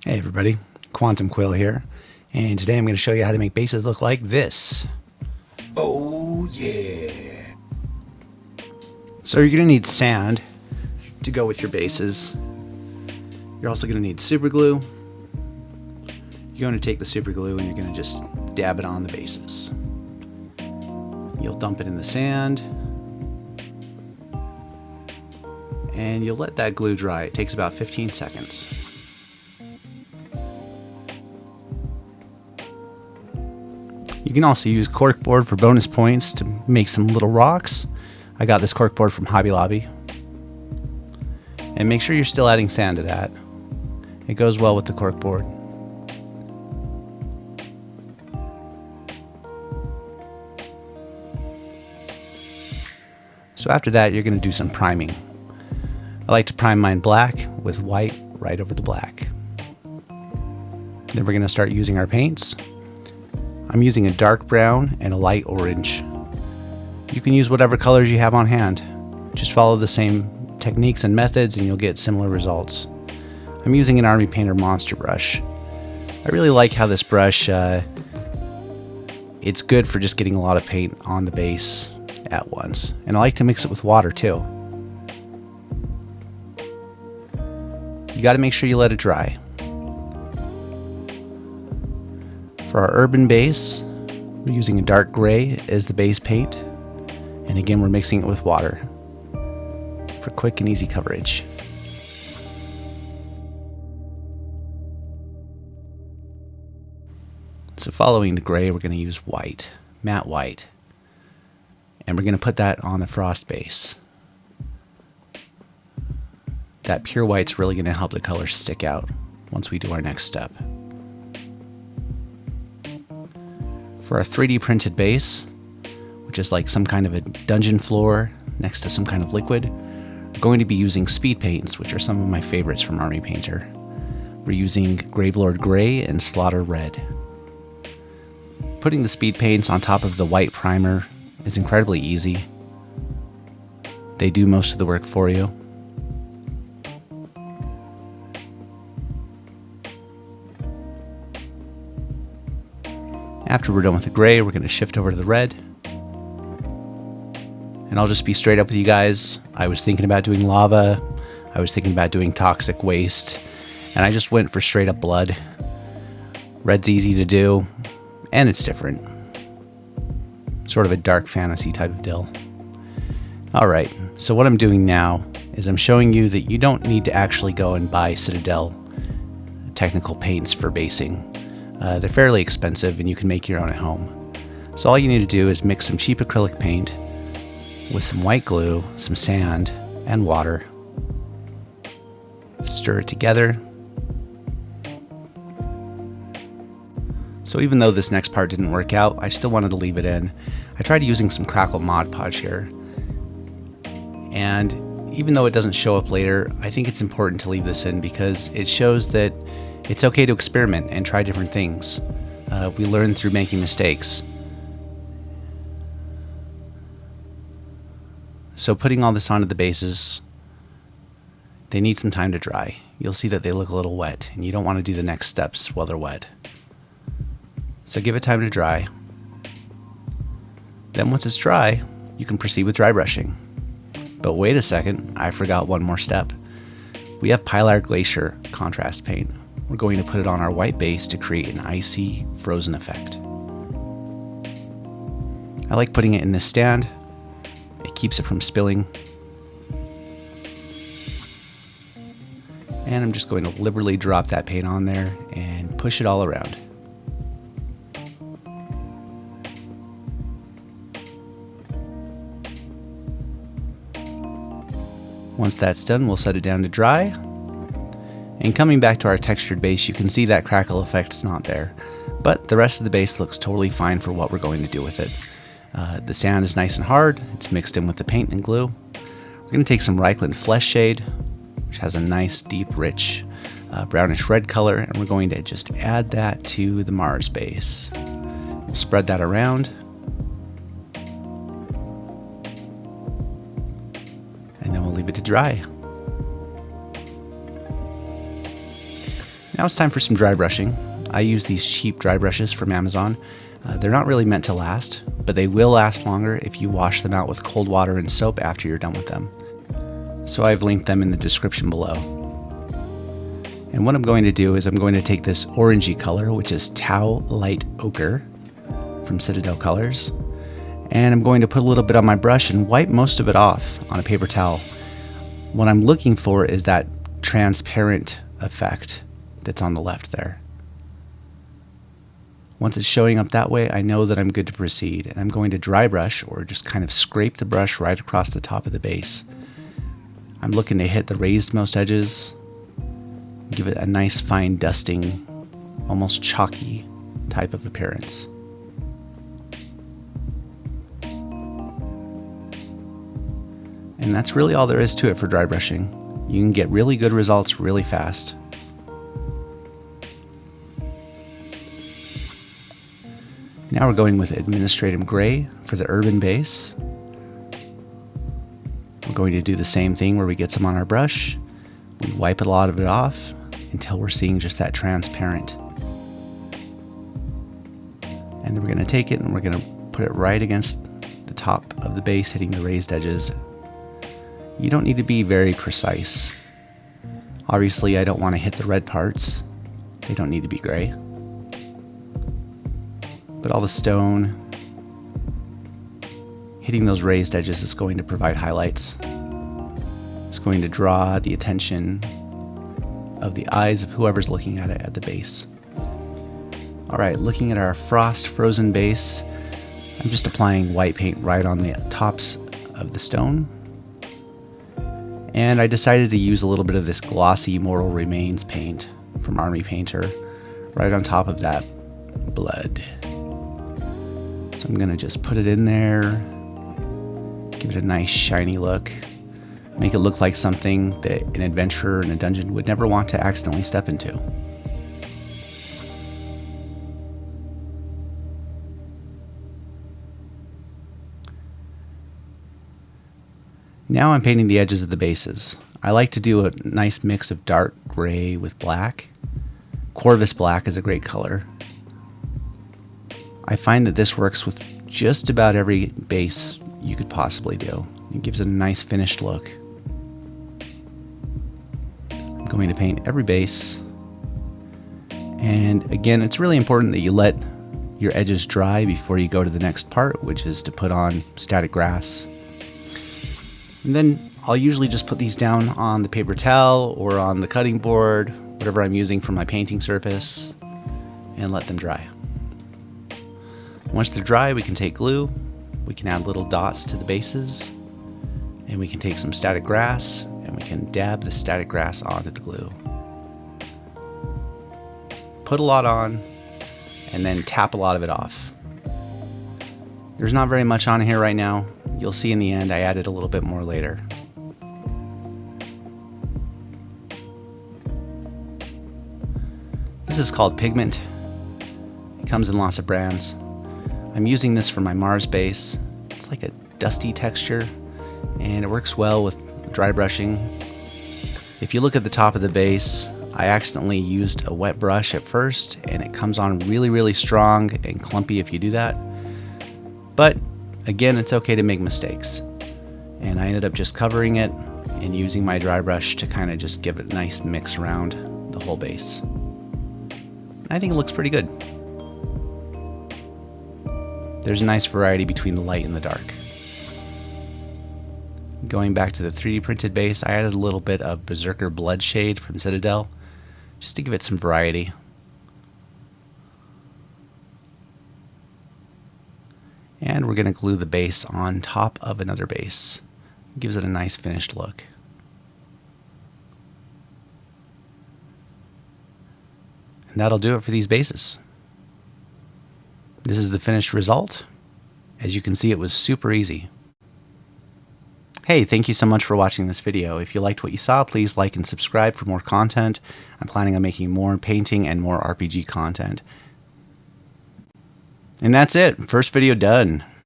Hey everybody, Quantum Quill here, and today I'm going to show you how to make bases look like this. Oh yeah! So you're going to need sand to go with your bases. You're also going to need super glue. You're going to take the super glue and you're going to just dab it on the bases. You'll dump it in the sand, and you'll let that glue dry. It takes about 15 seconds. You can also use corkboard for bonus points to make some little rocks. I got this corkboard from Hobby Lobby. And make sure you're still adding sand to that. It goes well with the corkboard. So after that, you're going to do some priming. I like to prime mine black with white right over the black. Then we're going to start using our paints. I'm using a dark brown and a light orange. You can use whatever colors you have on hand. Just follow the same techniques and methods and you'll get similar results. I'm using an Army Painter Monster brush. I really like how this brush, it's good for just getting a lot of paint on the base at once. And I like to mix it with water too. You got to make sure you let it dry. For our urban base, we're using a dark gray as the base paint, and again we're mixing it with water for quick and easy coverage. So following the gray, we're going to use white, matte white, and we're going to put that on the frost base. That pure white's really going to help the color stick out once we do our next step. For our 3D printed base, which is like some kind of a dungeon floor next to some kind of liquid, we're going to be using speed paints, which are some of my favorites from Army Painter. We're using Gravelord Gray and Slaughter Red. Putting the speed paints on top of the white primer is incredibly easy. They do most of the work for you. After we're done with the gray, we're going to shift over to the red. And I'll just be straight up with you guys. I was thinking about doing lava. I was thinking about doing toxic waste. And I just went for straight up blood. Red's easy to do, and it's different. Sort of a dark fantasy type of deal. Alright, so what I'm doing now is I'm showing you that you don't need to actually go and buy Citadel technical paints for basing. They're fairly expensive and you can make your own at home. So all you need to do is mix some cheap acrylic paint with some white glue, some sand, and water. Stir it together. So even though this next part didn't work out, I still wanted to leave it in. I tried using some Crackle Mod Podge here. And even though it doesn't show up later, I think it's important to leave this in because it shows that it's okay to experiment and try different things. We learn through making mistakes. So putting all this onto the bases, they need some time to dry. You'll see that they look a little wet, and you don't want to do the next steps while they're wet. So give it time to dry. Then once it's dry, you can proceed with dry brushing. But wait a second, I forgot one more step. We have Pilar Glacier contrast paint. We're going to put it on our white base to create an icy, frozen effect. I like putting it in this stand. It keeps it from spilling. And I'm just going to liberally drop that paint on there and push it all around. Once that's done, we'll set it down to dry. And coming back to our textured base, you can see that crackle effect's not there. But the rest of the base looks totally fine for what we're going to do with it. The sand is nice and hard. It's mixed in with the paint and glue. We're going to take some Reichland Flesh Shade, which has a nice, deep, rich, brownish red color, and we're going to just add that to the Mars base. We'll spread that around. And then we'll leave it to dry. Now it's time for some dry brushing. I use these cheap dry brushes from Amazon. They're not really meant to last, but they will last longer if you wash them out with cold water and soap after you're done with them. So I've linked them in the description below. And what I'm going to do is I'm going to take this orangey color, which is Tau Light Ochre from Citadel Colors, and I'm going to put a little bit on my brush and wipe most of it off on a paper towel. What I'm looking for is that transparent effect that's on the left there. Once it's showing up that way, I know that I'm good to proceed. And I'm going to dry brush, or just kind of scrape the brush right across the top of the base. I'm looking to hit the raised most edges, give it a nice fine dusting, almost chalky type of appearance. And that's really all there is to it for dry brushing. You can get really good results really fast. Now we're going with Administrative Gray for the urban base. We're going to do the same thing where we get some on our brush. We wipe a lot of it off until we're seeing just that transparent. And then we're going to take it and we're going to put it right against the top of the base, hitting the raised edges. You don't need to be very precise. Obviously, I don't want to hit the red parts. They don't need to be gray. But all the stone, hitting those raised edges is going to provide highlights. It's going to draw the attention of the eyes of whoever's looking at it at the base. Alright, looking at our frost frozen base, I'm just applying white paint right on the tops of the stone. And I decided to use a little bit of this glossy Mortal Remains paint from Army Painter right on top of that blood. So I'm going to just put it in there, give it a nice shiny look, make it look like something that an adventurer in a dungeon would never want to accidentally step into. Now I'm painting the edges of the bases. I like to do a nice mix of dark gray with black. Corvus black is a great color. I find that this works with just about every base you could possibly do. It gives it a nice finished look. I'm going to paint every base. And again, it's really important that you let your edges dry before you go to the next part, which is to put on static grass. And then I'll usually just put these down on the paper towel or on the cutting board, whatever I'm using for my painting surface, and let them dry. Once they're dry, we can take glue, we can add little dots to the bases, and we can take some static grass and we can dab the static grass onto the glue. Put a lot on and then tap a lot of it off. There's not very much on here right now. You'll see in the end I added a little bit more later. This is called Pigment. It comes in lots of brands. I'm using this for my Mars base. It's like a dusty texture and it works well with dry brushing. If you look at the top of the base, I accidentally used a wet brush at first and it comes on really strong and clumpy if you do that. But again, it's okay to make mistakes. And I ended up just covering it and using my dry brush to kind of just give it a nice mix around the whole base. I think it looks pretty good. There's a nice variety between the light and the dark. Going back to the 3D printed base, I added a little bit of Berserker Blood Shade from Citadel, just to give it some variety. And we're going to glue the base on top of another base. It gives it a nice finished look. And that'll do it for these bases. This is the finished result. As you can see, it was super easy. Hey, thank you so much for watching this video. If you liked what you saw, please like and subscribe for more content. I'm planning on making more painting and more RPG content. And that's it. First video done.